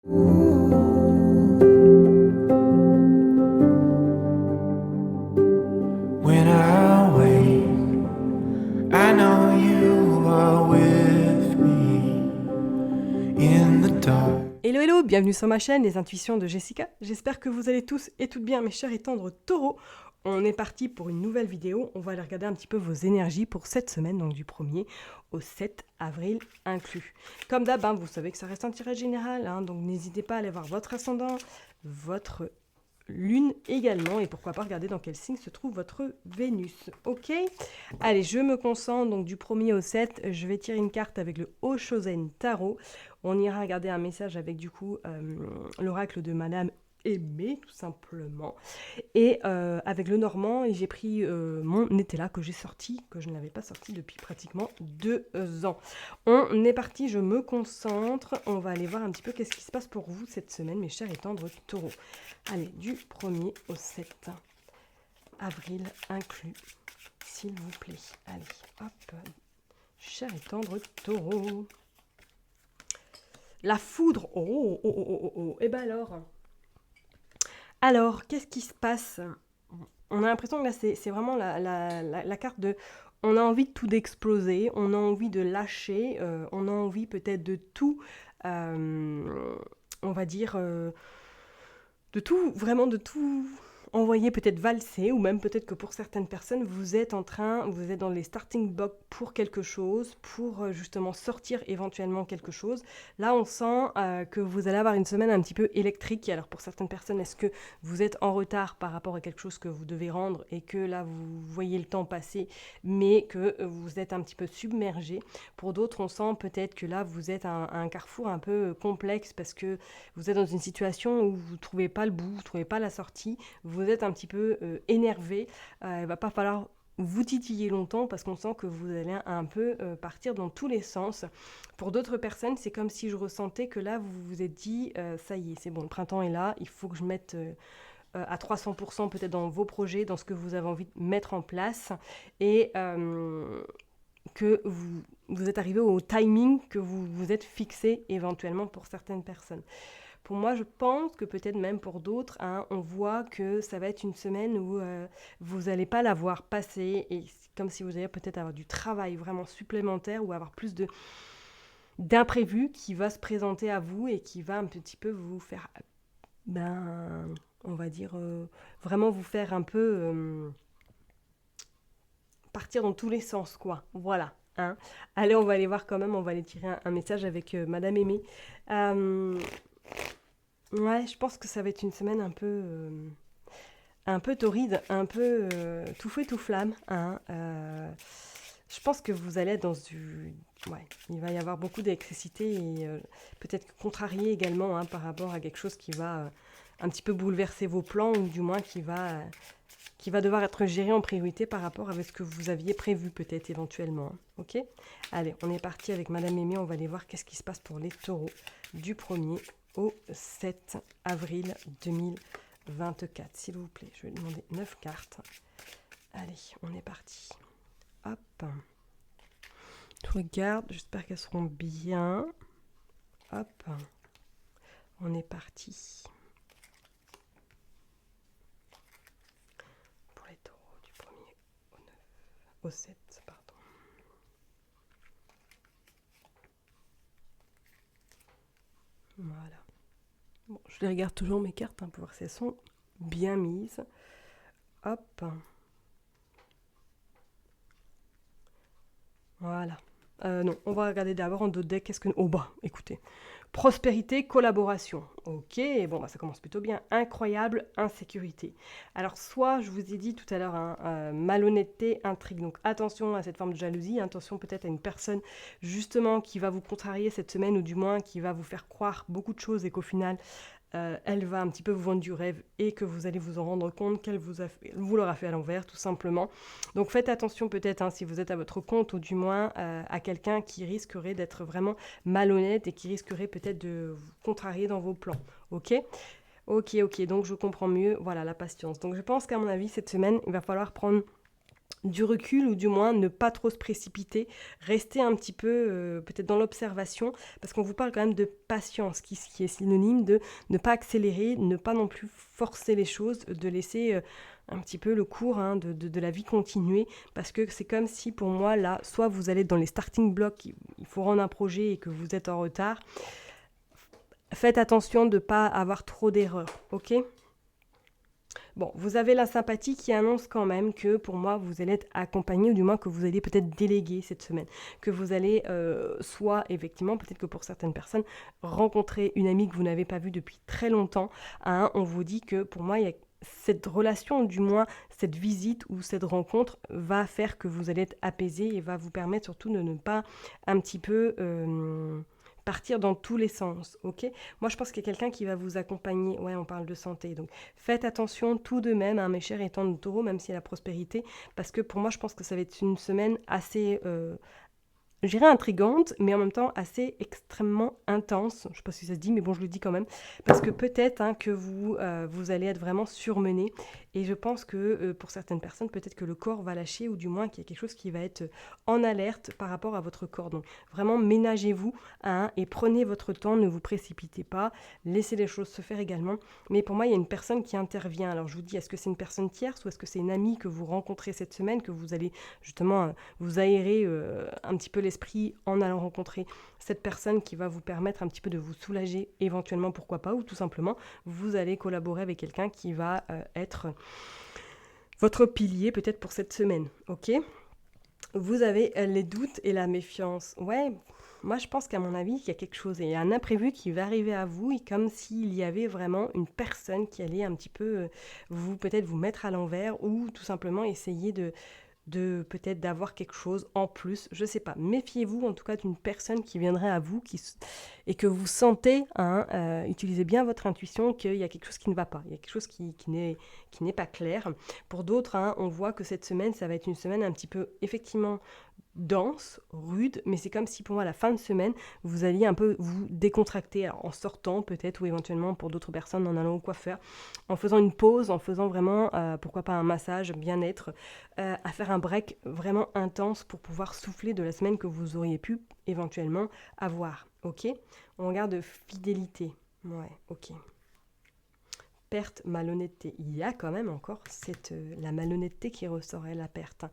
When I wake, I know you are with me in the dark. Hello hello, bienvenue sur ma chaîne Les Intuitions de Jessica. J'espère que vous allez tous et toutes bien mes chers et tendres taureaux. On est parti pour une nouvelle vidéo. On va aller regarder un petit peu vos énergies pour cette semaine, donc du 1er au 7 avril inclus. Comme d'hab, vous savez que ça reste un tirage général, donc n'hésitez pas à aller voir votre ascendant, votre lune également, et pourquoi pas regarder dans quel signe se trouve votre Vénus. Ok, allez, je me concentre, donc du 1er au 7, je vais tirer une carte avec le Oshozen Tarot. On ira regarder un message avec du coup l'oracle de Madame Aimée, tout simplement. Et avec le Normand, j'ai pris mon Netella que j'ai sorti, que je n'avais pas sorti depuis pratiquement 2 ans. On est parti, je me concentre. On va aller voir un petit peu qu'est-ce qui se passe pour vous cette semaine, mes chers et tendres taureaux. Allez, du 1er au 7 avril inclus, s'il vous plaît. Allez, hop, chers et tendres taureaux. La foudre, oh. Et ben alors, qu'est-ce qui se passe? On a l'impression que là, c'est vraiment la carte de... On a envie de tout d'exploser, on a envie de lâcher, on a envie peut-être de tout, on va dire, de tout, vraiment de tout envoyer peut-être valser, ou même peut-être que pour certaines personnes, vous êtes dans les starting blocks pour quelque chose, pour justement sortir éventuellement quelque chose. Là, on sent que vous allez avoir une semaine un petit peu électrique. Alors pour certaines personnes, est-ce que vous êtes en retard par rapport à quelque chose que vous devez rendre et que là, vous voyez le temps passer, mais que vous êtes un petit peu submergé. Pour d'autres, on sent peut-être que là, vous êtes à un carrefour un peu complexe parce que vous êtes dans une situation où vous ne trouvez pas le bout, vous ne trouvez pas la sortie, vous êtes un petit peu énervé, il ne va pas falloir vous titiller longtemps parce qu'on sent que vous allez un peu partir dans tous les sens. Pour d'autres personnes, c'est comme si je ressentais que là, vous vous êtes dit, ça y est, c'est bon, le printemps est là, il faut que je mette à 300% peut-être dans vos projets, dans ce que vous avez envie de mettre en place, et que vous êtes arrivé au timing que vous vous êtes fixé éventuellement pour certaines personnes. Pour moi, je pense que peut-être même pour d'autres, on voit que ça va être une semaine où vous n'allez pas la voir passer, et c'est comme si vous alliez peut-être avoir du travail vraiment supplémentaire ou avoir plus d'imprévu qui va se présenter à vous et qui va un petit peu vous faire, on va dire, vraiment vous faire un peu partir dans tous les sens, quoi. Voilà. Allez, on va aller voir quand même, on va aller tirer un message avec Madame Aimée. Ouais, je pense que ça va être une semaine un peu torride, un peu tout feu tout flamme. Je pense que vous allez être dans du... Ouais, il va y avoir beaucoup d'électricité et peut-être contrarié également par rapport à quelque chose qui va un petit peu bouleverser vos plans, ou du moins qui va devoir être géré en priorité par rapport à ce que vous aviez prévu peut-être éventuellement. Ok ? Allez, on est parti avec Madame Aimée, on va aller voir qu'est-ce qui se passe pour les taureaux du 1er au 7 avril 2024. S'il vous plaît, je vais demander 9 cartes. Allez, on est parti. Hop. Je regarde, j'espère qu'elles seront bien. Hop. On est parti. Pour les taureaux du 1er au 9, au 7, pardon. Voilà. Bon, je les regarde toujours mes cartes pour voir si elles sont bien mises. Hop. Voilà. Non, on va regarder d'abord en dos de deck. Qu'est-ce que... Oh bah, écoutez. Prospérité, collaboration. Ok, bon, ça commence plutôt bien. Incroyable, insécurité. Alors, soit, je vous ai dit tout à l'heure, malhonnêteté, intrigue. Donc, attention à cette forme de jalousie. Attention peut-être à une personne, justement, qui va vous contrarier cette semaine, ou du moins qui va vous faire croire beaucoup de choses et qu'au final, elle va un petit peu vous vendre du rêve et que vous allez vous en rendre compte qu'elle vous l'aura fait à l'envers, tout simplement. Donc faites attention peut-être, si vous êtes à votre compte, ou du moins à quelqu'un qui risquerait d'être vraiment malhonnête et qui risquerait peut-être de vous contrarier dans vos plans. Ok, donc je comprends mieux, voilà, la patience. Donc je pense qu'à mon avis, cette semaine, il va falloir prendre du recul ou du moins ne pas trop se précipiter, rester un petit peu peut-être dans l'observation parce qu'on vous parle quand même de patience qui est synonyme de ne pas accélérer, ne pas non plus forcer les choses, de laisser un petit peu le cours de la vie continuer parce que c'est comme si pour moi là, soit vous allez dans les starting blocks, il faut rendre un projet et que vous êtes en retard, faites attention de ne pas avoir trop d'erreurs, ok ? Bon, vous avez la sympathie qui annonce quand même que pour moi, vous allez être accompagné, ou du moins que vous allez peut-être déléguer cette semaine. Que vous allez soit, effectivement, peut-être que pour certaines personnes, rencontrer une amie que vous n'avez pas vue depuis très longtemps. On vous dit que pour moi, il y a cette relation, du moins cette visite ou cette rencontre va faire que vous allez être apaisé et va vous permettre surtout de ne pas un petit peu partir dans tous les sens, ok ? Moi, je pense qu'il y a quelqu'un qui va vous accompagner. Ouais, on parle de santé, donc faites attention tout de même, mes chers étant de taureau, même s'il y a la prospérité, parce que pour moi, je pense que ça va être une semaine assez je dirais intrigante, mais en même temps assez extrêmement intense. Je ne sais pas si ça se dit, mais bon, je le dis quand même. Parce que peut-être que vous allez être vraiment surmené. Et je pense que pour certaines personnes, peut-être que le corps va lâcher, ou du moins qu'il y a quelque chose qui va être en alerte par rapport à votre corps. Donc vraiment, ménagez-vous et prenez votre temps, ne vous précipitez pas, laissez les choses se faire également. Mais pour moi, il y a une personne qui intervient. Alors je vous dis, est-ce que c'est une personne tierce ou est-ce que c'est une amie que vous rencontrez cette semaine, que vous allez justement vous aérer un petit peu l'esprit en allant rencontrer cette personne qui va vous permettre un petit peu de vous soulager, éventuellement, pourquoi pas, ou tout simplement, vous allez collaborer avec quelqu'un qui va être votre pilier peut-être pour cette semaine, ok ? Vous avez les doutes et la méfiance. Ouais, moi je pense qu'à mon avis, il y a quelque chose, il y a un imprévu qui va arriver à vous, et comme s'il y avait vraiment une personne qui allait un petit peu peut-être vous mettre à l'envers, ou tout simplement essayer de peut-être d'avoir quelque chose en plus, je sais pas. Méfiez-vous en tout cas d'une personne qui viendrait à vous et que vous sentez, utilisez bien votre intuition, qu'il y a quelque chose qui ne va pas, il y a quelque chose qui n'est pas clair. Pour d'autres, on voit que cette semaine, ça va être une semaine un petit peu effectivement dense, rude, mais c'est comme si pour moi à la fin de semaine, vous alliez un peu vous décontracter en sortant peut-être, ou éventuellement pour d'autres personnes en allant au coiffeur, en faisant une pause, en faisant vraiment, pourquoi pas un massage, bien-être, à faire un break vraiment intense pour pouvoir souffler de la semaine que vous auriez pu éventuellement avoir, ok ? On regarde fidélité, ouais, ok. Perte, malhonnêteté, il y a quand même encore la malhonnêteté qui ressort, la perte.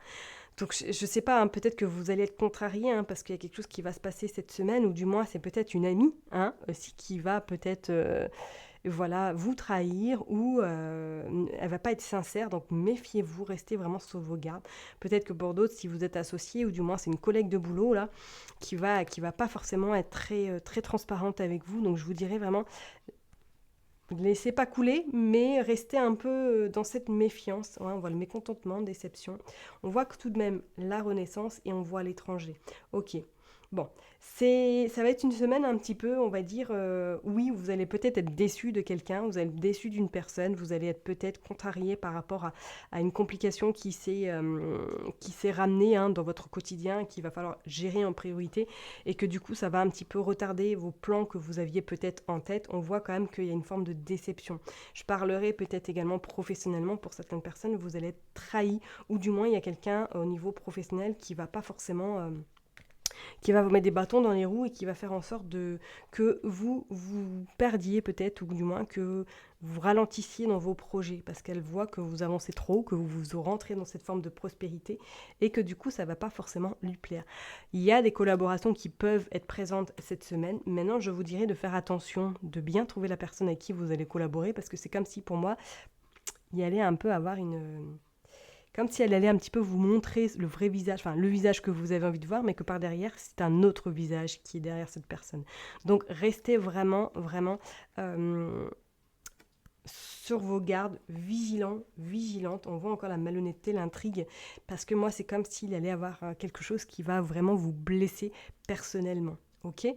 Donc je ne sais pas, peut-être que vous allez être contrarié parce qu'il y a quelque chose qui va se passer cette semaine, ou du moins c'est peut-être une amie aussi qui va peut-être vous trahir, ou elle va pas être sincère, donc méfiez-vous, restez vraiment sur vos gardes. Peut-être que pour d'autres, si vous êtes associé, ou du moins c'est une collègue de boulot là, qui va pas forcément être très, très transparente avec vous, donc je vous dirais vraiment, ne laissez pas couler, mais restez un peu dans cette méfiance. On voit le mécontentement, déception. On voit que tout de même la renaissance, et on voit l'étranger. Ok. Bon, ça va être une semaine un petit peu, on va dire, oui, vous allez peut-être être déçu de quelqu'un, vous allez être déçu d'une personne, vous allez être peut-être contrarié par rapport à une complication qui s'est ramenée dans votre quotidien, qu'il va falloir gérer en priorité, et que du coup, ça va un petit peu retarder vos plans que vous aviez peut-être en tête. On voit quand même qu'il y a une forme de déception. Je parlerai peut-être également professionnellement, pour certaines personnes, vous allez être trahi, ou du moins, il y a quelqu'un au niveau professionnel qui va pas forcément... qui va vous mettre des bâtons dans les roues, et qui va faire en sorte que vous perdiez peut-être, ou du moins que vous ralentissiez dans vos projets, parce qu'elle voit que vous avancez trop, que vous rentrez dans cette forme de prospérité, et que du coup ça ne va pas forcément lui plaire. Il y a des collaborations qui peuvent être présentes cette semaine. Maintenant, je vous dirais de faire attention, de bien trouver la personne avec qui vous allez collaborer, parce que c'est comme si pour moi, il y allait un peu avoir comme si elle allait un petit peu vous montrer le vrai visage, enfin le visage que vous avez envie de voir, mais que par derrière, c'est un autre visage qui est derrière cette personne. Donc restez vraiment, vraiment sur vos gardes, vigilants, vigilantes. On voit encore la malhonnêteté, l'intrigue, parce que moi, c'est comme s'il allait avoir quelque chose qui va vraiment vous blesser personnellement. Ok ?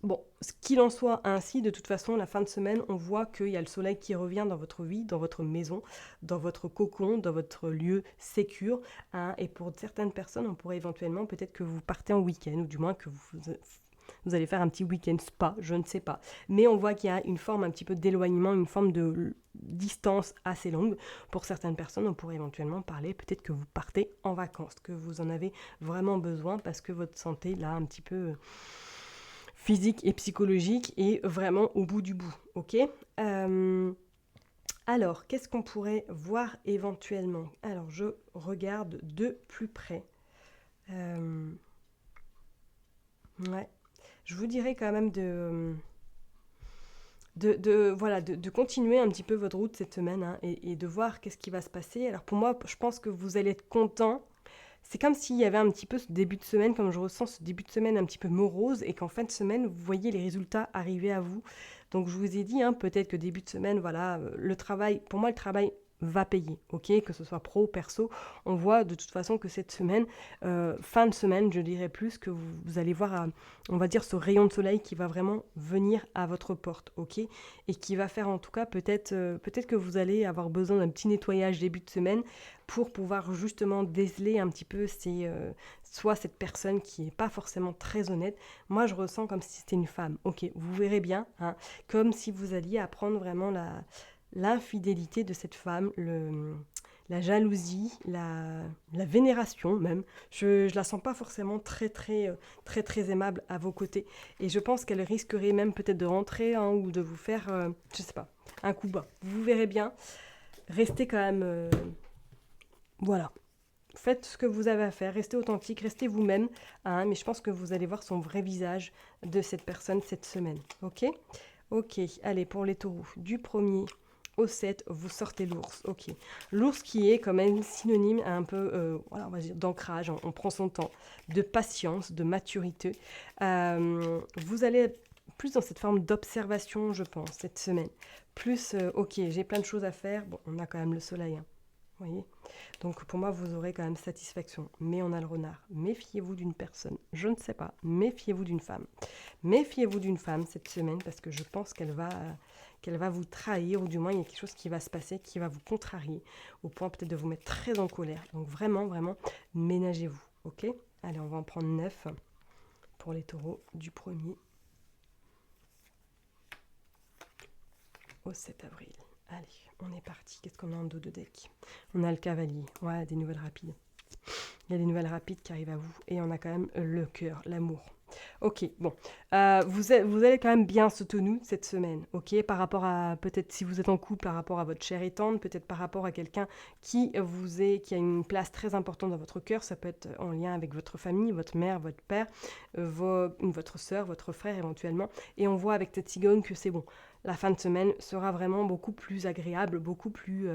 Bon, ce qu'il en soit ainsi, de toute façon, la fin de semaine, on voit qu'il y a le soleil qui revient dans votre vie, dans votre maison, dans votre cocon, dans votre lieu sécure. Et pour certaines personnes, on pourrait éventuellement, peut-être que vous partez en week-end, ou du moins que vous allez faire un petit week-end spa, je ne sais pas. Mais on voit qu'il y a une forme un petit peu d'éloignement, une forme de distance assez longue. Pour certaines personnes, on pourrait éventuellement parler, peut-être que vous partez en vacances, que vous en avez vraiment besoin parce que votre santé, là, un petit peu physique et psychologique, est vraiment au bout du bout, ok. Alors, qu'est-ce qu'on pourrait voir éventuellement? Alors, je regarde de plus près. Ouais. Je vous dirais quand même de continuer un petit peu votre route cette semaine, hein, et de voir qu'est-ce qui va se passer. Alors pour moi, je pense que vous allez être content. C'est comme s'il y avait un petit peu ce début de semaine, comme je ressens ce début de semaine un petit peu morose, et qu'en fin de semaine, vous voyez les résultats arriver à vous. Donc je vous ai dit, hein, peut-être que début de semaine, voilà, le travail, pour moi le travail va payer, ok, que ce soit pro, perso, on voit de toute façon que cette semaine, fin de semaine, je dirais plus, que vous allez voir, on va dire, ce rayon de soleil qui va vraiment venir à votre porte, ok, et qui va faire en tout cas, peut-être que vous allez avoir besoin d'un petit nettoyage début de semaine, pour pouvoir justement déceler un petit peu soit cette personne qui n'est pas forcément très honnête. Moi, je ressens comme si c'était une femme. Ok, vous verrez bien, hein, comme si vous alliez apprendre vraiment l'infidélité de cette femme, la jalousie, la vénération même. Je la sens pas forcément très aimable à vos côtés. Et je pense qu'elle risquerait même peut-être de rentrer, hein, ou de vous faire, je sais pas, un coup bas. Vous verrez bien. Restez quand même... voilà. Faites ce que vous avez à faire, restez authentique, restez vous-même, hein, mais je pense que vous allez voir son vrai visage de cette personne cette semaine. Ok. Ok, allez, pour les taureaux, du 1er au 7, vous sortez l'ours. Ok. L'ours qui est quand même synonyme à un peu, voilà, on va dire, d'ancrage, on prend son temps, de patience, de maturité. Vous allez être plus dans cette forme d'observation, je pense, cette semaine. Plus, ok, j'ai plein de choses à faire. Bon, on a quand même le soleil, hein, vous voyez. Donc pour moi, vous aurez quand même satisfaction. Mais on a le renard. Méfiez-vous d'une personne. Je ne sais pas. Méfiez-vous d'une femme. Méfiez-vous d'une femme cette semaine parce que je pense qu'elle va vous trahir, ou du moins il y a quelque chose qui va se passer qui va vous contrarier au point peut-être de vous mettre très en colère. Donc vraiment, ménagez-vous. Ok. Allez, on va en prendre 9 pour les taureaux du 1er au 7 avril. Allez, on est parti. Qu'est-ce qu'on a en dos de deck? On a le cavalier. Ouais, des nouvelles rapides. Il y a des nouvelles rapides qui arrivent à vous. Et on a quand même le cœur, l'amour. Ok, bon. Vous allez quand même bien se tenir cette semaine, ok, par rapport à, peut-être si vous êtes en couple, par rapport à votre chère et tendre, peut-être par rapport à quelqu'un qui a une place très importante dans votre cœur. Ça peut être en lien avec votre famille, votre mère, votre père, votre soeur, votre frère éventuellement. Et on voit avec cette cigogne que c'est bon. La fin de semaine sera vraiment beaucoup plus agréable, beaucoup plus...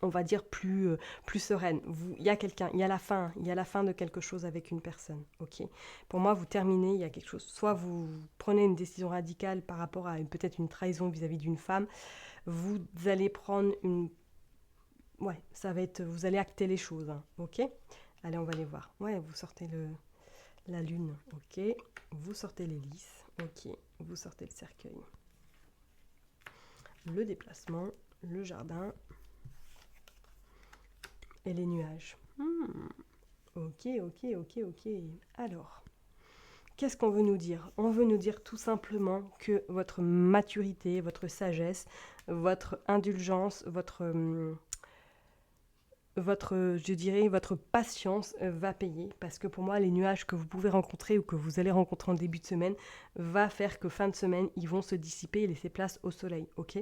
on va dire plus sereine. Il y a quelqu'un, il y a la fin de quelque chose avec une personne, ok. Pour moi, vous terminez, il y a quelque chose. Soit vous prenez une décision radicale par rapport à peut-être une trahison vis-à-vis d'une femme, vous allez prendre ouais, ça va être, vous allez acter les choses, hein, ok. Allez, on va les voir. Ouais, vous sortez la lune, ok. Vous sortez l'hélice, ok. Vous sortez le cercueil. Le déplacement, le jardin et les nuages. Ok. Alors, qu'est-ce qu'on veut nous dire? On veut nous dire tout simplement que votre maturité, votre sagesse, votre indulgence, je dirais, votre patience va payer. Parce que pour moi, les nuages que vous pouvez rencontrer ou que vous allez rencontrer en début de semaine va faire que fin de semaine, ils vont se dissiper et laisser place au soleil. Ok.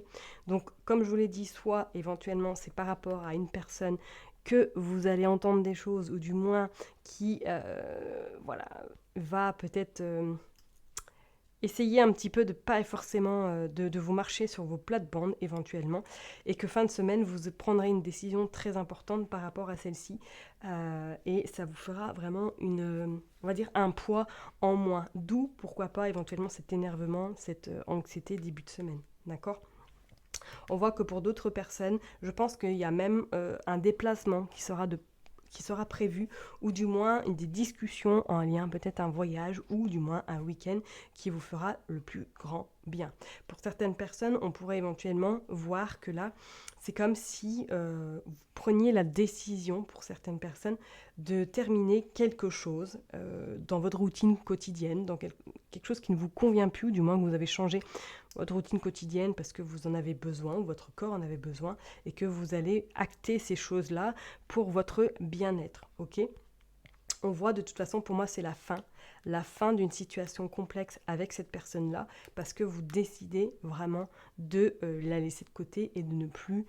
Donc, comme je vous l'ai dit, soit éventuellement c'est par rapport à une personne que vous allez entendre des choses, ou du moins qui voilà, va peut-être essayez un petit peu de pas forcément de vous marcher sur vos plates-bandes éventuellement, et que fin de semaine, vous prendrez une décision très importante par rapport à celle-ci, et ça vous fera vraiment on va dire un poids en moins. D'où, pourquoi pas, éventuellement cet énervement, cette anxiété début de semaine. D'accord ? On voit que pour d'autres personnes, je pense qu'il y a même un déplacement qui sera prévu, ou du moins des discussions en lien, peut-être un voyage, ou du moins un week-end qui vous fera le plus grand bien. Pour certaines personnes, on pourrait éventuellement voir que là, c'est comme si vous preniez la décision, pour certaines personnes, de terminer quelque chose dans votre routine quotidienne, quelque chose qui ne vous convient plus, ou du moins que vous avez changé votre routine quotidienne parce que vous en avez besoin, ou votre corps en avait besoin, et que vous allez acter ces choses-là pour votre bien-être, ok ? On voit de toute façon, pour moi, c'est la fin d'une situation complexe avec cette personne-là, parce que vous décidez vraiment de la laisser de côté et de ne plus,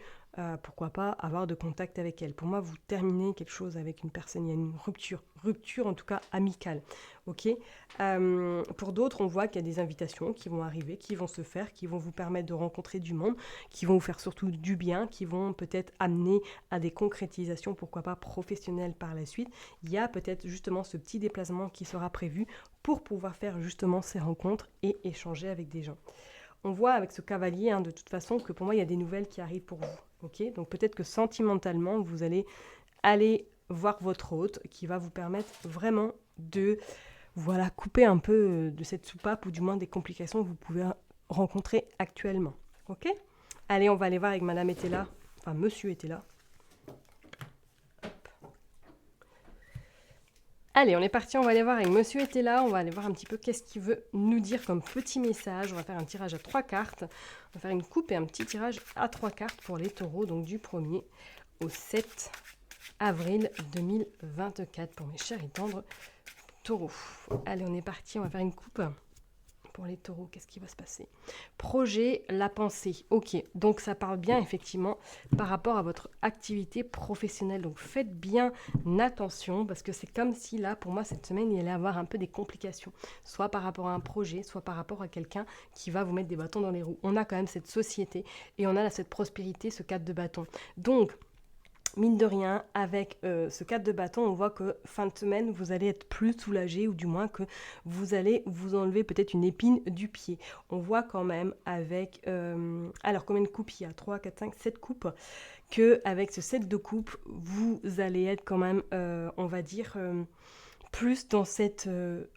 pourquoi pas, avoir de contact avec elle. Pour moi, vous terminez quelque chose avec une personne, il y a une rupture en tout cas amicale, ok ? Pour d'autres, on voit qu'il y a des invitations qui vont arriver, qui vont se faire, qui vont vous permettre de rencontrer du monde, qui vont vous faire surtout du bien, qui vont peut-être amener à des concrétisations, pourquoi pas professionnelles par la suite. Il y a peut-être justement ce petit déplacement qui sera prévu pour pouvoir faire justement ces rencontres et échanger avec des gens. On voit avec ce cavalier, de toute façon, que pour moi, il y a des nouvelles qui arrivent pour vous. Ok ? Donc peut-être que sentimentalement, vous allez aller voir votre hôte qui va vous permettre vraiment de couper un peu de cette soupape, ou du moins des complications que vous pouvez rencontrer actuellement. Ok ? Allez, on va aller voir avec Madame était là, enfin Monsieur était là. Allez, on est parti, on va aller voir avec Monsieur était là, on va aller voir un petit peu qu'est-ce qu'il veut nous dire comme petit message. On va faire un tirage à 3 cartes, on va faire une coupe et un petit tirage à 3 cartes pour les taureaux, donc du 1er au 7 avril 2024 pour mes chers et tendres taureaux. Allez, on est parti, on va faire une coupe. Pour les taureaux, qu'est-ce qui va se passer ? Projet, la pensée. Ok, donc ça parle bien effectivement par rapport à votre activité professionnelle. Donc faites bien attention, parce que c'est comme si là, pour moi, cette semaine, il allait avoir un peu des complications. Soit par rapport à un projet, soit par rapport à quelqu'un qui va vous mettre des bâtons dans les roues. On a quand même cette société et on a cette prospérité, ce cadre de bâton. Donc, mine de rien, avec ce 4 de bâton, on voit que fin de semaine, vous allez être plus soulagé, ou du moins que vous allez vous enlever peut-être une épine du pied. On voit quand même avec... alors, combien de coupes il y a ? 3, 4, 5, 7 coupes. Qu'avec ce 7 de coupes, vous allez être quand même, on va dire, plus dans cette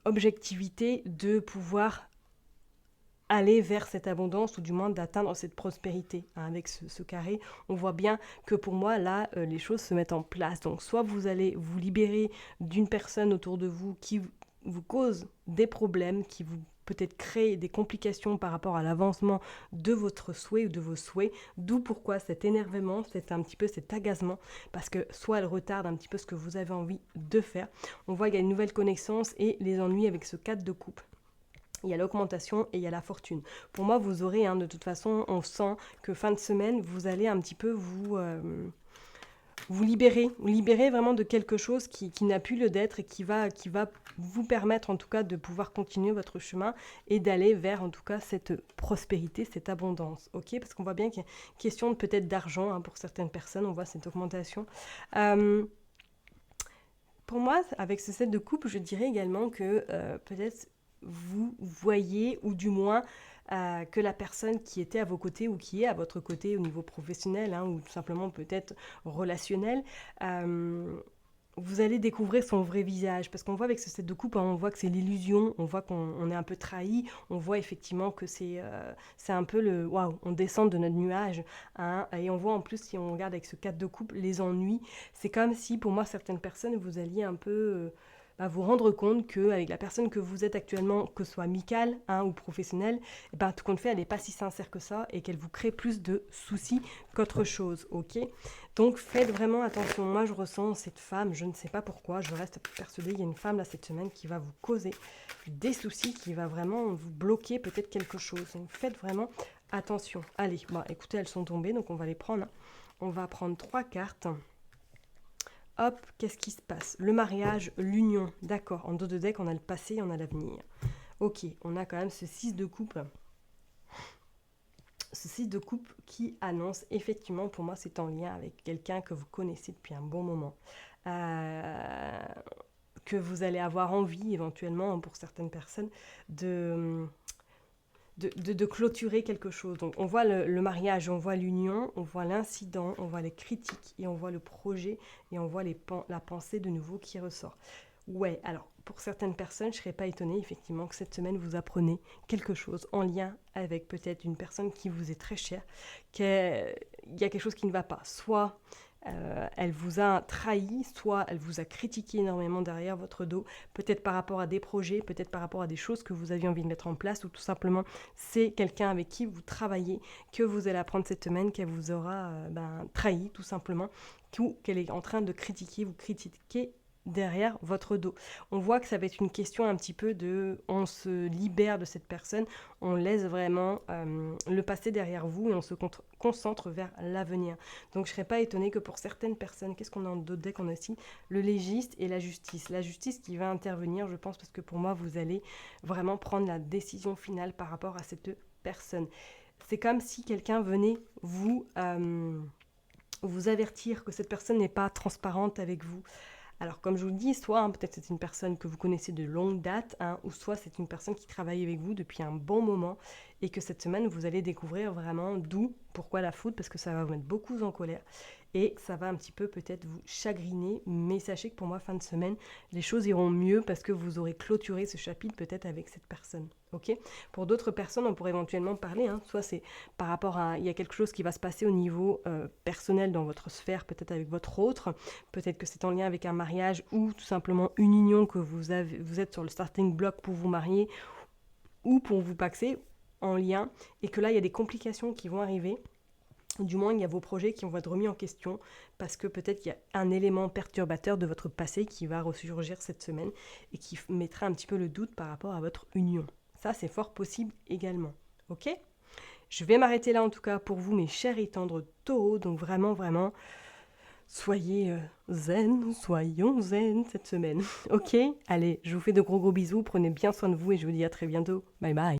objectivité de pouvoir aller vers cette abondance, ou du moins d'atteindre cette prospérité. Avec ce carré, on voit bien que pour moi, là, les choses se mettent en place. Donc, soit vous allez vous libérer d'une personne autour de vous qui vous cause des problèmes, qui vous peut-être créer des complications par rapport à l'avancement de votre souhait ou de vos souhaits, d'où pourquoi cet énervement, c'est un petit peu cet agacement, parce que soit elle retarde un petit peu ce que vous avez envie de faire. On voit qu'il y a une nouvelle connaissance et les ennuis avec ce 4 de coupe. Il y a l'augmentation et il y a la fortune. Pour moi, vous aurez, de toute façon, on sent que fin de semaine, vous allez un petit peu vous libérer vraiment de quelque chose qui n'a plus lieu d'être, et qui va vous permettre en tout cas de pouvoir continuer votre chemin et d'aller vers en tout cas cette prospérité, cette abondance. Ok ? Parce qu'on voit bien qu'il y a question de peut-être d'argent pour certaines personnes, on voit cette augmentation. Pour moi, avec ce set de coupe, je dirais également que peut-être vous voyez, ou du moins que la personne qui était à vos côtés, ou qui est à votre côté au niveau professionnel, ou tout simplement peut-être relationnel, vous allez découvrir son vrai visage. Parce qu'on voit avec ce set de coupe, on voit que c'est l'illusion, on voit qu'on est un peu trahi, on voit effectivement que c'est un peu le waouh, on descend de notre nuage, et on voit en plus, si on regarde avec ce 4 de coupe, les ennuis. C'est comme si, pour moi, certaines personnes, vous alliez un peu vous rendre compte qu'avec la personne que vous êtes actuellement, que ce soit amicale ou professionnelle, tout compte fait, elle n'est pas si sincère que ça, et qu'elle vous crée plus de soucis qu'autre chose, ok ? Donc faites vraiment attention. Moi, je ressens cette femme, je ne sais pas pourquoi, je reste persuadée, il y a une femme là cette semaine qui va vous causer des soucis, qui va vraiment vous bloquer peut-être quelque chose. Donc faites vraiment attention. Allez, écoutez, elles sont tombées, donc on va les prendre. On va prendre 3 cartes. Hop, qu'est-ce qui se passe ? Le mariage, l'union, d'accord. En dos de deck, on a le passé et on a l'avenir. Ok, on a quand même ce 6 de coupe. Ce 6 de coupe qui annonce, effectivement, pour moi, c'est en lien avec quelqu'un que vous connaissez depuis un bon moment. Que vous allez avoir envie, éventuellement, pour certaines personnes, de clôturer quelque chose. Donc on voit le mariage, on voit l'union, on voit l'incident, on voit les critiques, et on voit le projet, et on voit la pensée de nouveau qui ressort. Ouais, alors pour certaines personnes, je ne serais pas étonnée effectivement que cette semaine vous apprenez quelque chose en lien avec peut-être une personne qui vous est très chère, qu'il y a quelque chose qui ne va pas. Soit elle vous a trahi, soit elle vous a critiqué énormément derrière votre dos, peut-être par rapport à des projets, peut-être par rapport à des choses que vous aviez envie de mettre en place, ou tout simplement c'est quelqu'un avec qui vous travaillez, que vous allez apprendre cette semaine, qu'elle vous aura trahi tout simplement, ou qu'elle est en train de vous critiquer derrière votre dos. On voit que ça va être une question un petit peu de, on se libère de cette personne, on laisse vraiment le passé derrière vous et on se concentre vers l'avenir. Donc je ne serais pas étonnée que pour certaines personnes, qu'est-ce qu'on a en d'autres decks? On a aussi le légiste et la justice. La justice qui va intervenir, je pense, parce que pour moi, vous allez vraiment prendre la décision finale par rapport à cette personne. C'est comme si quelqu'un venait vous avertir que cette personne n'est pas transparente avec vous. Alors, comme je vous le dis, soit peut-être c'est une personne que vous connaissez de longue date, ou soit c'est une personne qui travaille avec vous depuis un bon moment et que cette semaine, vous allez découvrir vraiment d'où, pourquoi la faute, parce que ça va vous mettre beaucoup en colère et ça va un petit peu peut-être vous chagriner. Mais sachez que pour moi, fin de semaine, les choses iront mieux parce que vous aurez clôturé ce chapitre peut-être avec cette personne. Ok ? Pour d'autres personnes, on pourrait éventuellement parler, soit c'est par rapport à, il y a quelque chose qui va se passer au niveau personnel dans votre sphère, peut-être avec votre autre, peut-être que c'est en lien avec un mariage ou tout simplement une union que vous êtes sur le starting block pour vous marier ou pour vous paxer en lien, et que là il y a des complications qui vont arriver. Du moins, il y a vos projets qui vont être remis en question parce que peut-être qu'il y a un élément perturbateur de votre passé qui va ressurgir cette semaine et qui mettra un petit peu le doute par rapport à votre union. Ça, c'est fort possible également. Ok ? Je vais m'arrêter là en tout cas pour vous, mes chers et tendres taureaux. Donc vraiment, vraiment, soyez soyons zen cette semaine. Ok ? Allez, je vous fais de gros bisous. Prenez bien soin de vous et je vous dis à très bientôt. Bye bye.